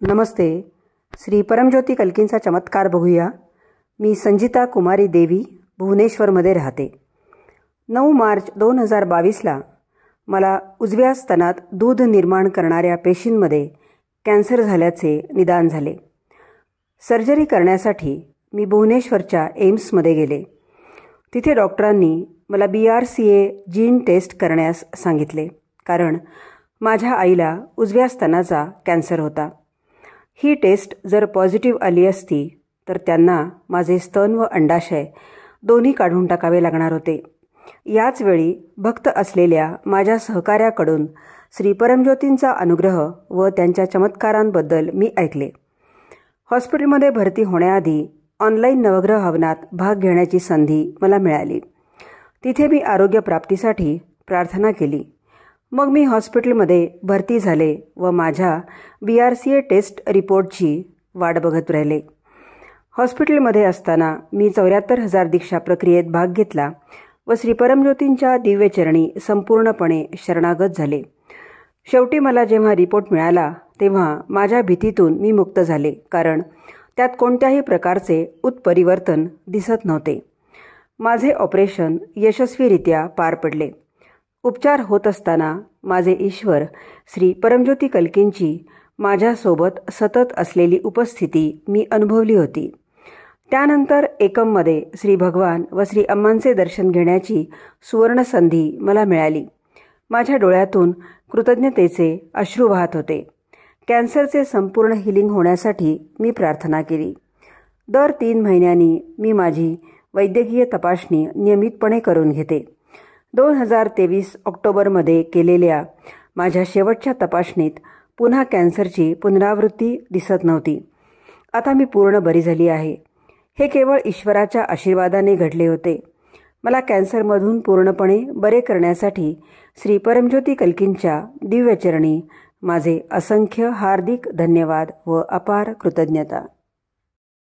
नमस्ते. श्री परमज्योती कल्कींचा चमत्कार बघूया. मी संजिता कुमारी देवी भुवनेश्वरमध्ये राहते. 9 मार्च 2022ला मला उजव्या स्तनात दूध निर्माण करणाऱ्या पेशींमध्ये कॅन्सर झाल्याचे निदान झाले. सर्जरी करण्यासाठी मी भुवनेश्वरच्या एम्समध्ये गेले. तिथे डॉक्टरांनी मला BRCA जीन टेस्ट करण्यास सांगितले, कारण माझ्या आईला उजव्या स्तनाचा कॅन्सर होता. ही टेस्ट जर पॉझिटिव्ह आली असती तर त्यांना माझे स्तन व अंडाशय दोन्ही काढून टाकावे लागणार होते. याच वेळी भक्त असलेल्या माझ्या सहकार्याकडून श्री परमज्योतींचा अनुग्रह व त्यांच्या चमत्कारांबद्दल मी ऐकले. हॉस्पिटलमध्ये भरती होण्याआधी ऑनलाईन नवग्रह हवनात भाग घेण्याची संधी मला मिळाली. तिथे मी आरोग्य प्राप्तीसाठी प्रार्थना केली. मग मी हॉस्पिटलमध्ये भरती झाले व माझ्या BRCA टेस्ट रिपोर्टची वाट बघत राहिले. हॉस्पिटलमध्ये असताना मी 74,000 दीक्षा प्रक्रियेत भाग घेतला व श्री परमज्योतींच्या दिव्यचरणी संपूर्णपणे शरणागत झाले. शेवटी मला जेव्हा रिपोर्ट मिळाला तेव्हा माझ्या भीतीतून मी मुक्त झाले, कारण त्यात कोणत्याही प्रकारचे उत्परिवर्तन दिसत नव्हते. माझे ऑपरेशन यशस्वीरित्या पार पडले. उपचार होत असताना माझे ईश्वर श्री परमज्योती कल्कींची माझ्यासोबत सतत असलेली उपस्थिती मी अनुभवली होती. त्यानंतर एकममध्ये श्री भगवान व श्री अम्मांचे दर्शन घेण्याची सुवर्णसंधी मला मिळाली. माझ्या डोळ्यातून कृतज्ञतेचे अश्रू वाहत होते. कॅन्सरचे संपूर्ण हिलिंग होण्यासाठी मी प्रार्थना केली. दर 3 महिन्यांनी मी माझी वैद्यकीय तपासणी नियमितपणे करून घेते. 2023 ऑक्टोबरमध्ये केलेल्या माझ्या शेवटच्या तपासणीत पुन्हा कॅन्सरची पुनरावृत्ती दिसत नव्हती. आता मी पूर्ण बरी झाली आहे. हे केवळ ईश्वराच्या आशीर्वादाने घडले होते. मला कॅन्सरमधून पूर्णपणे बरे करण्यासाठी श्री परमज्योती कल्कींच्या दिव्यचरणी माझे असंख्य हार्दिक धन्यवाद व अपार कृतज्ञता.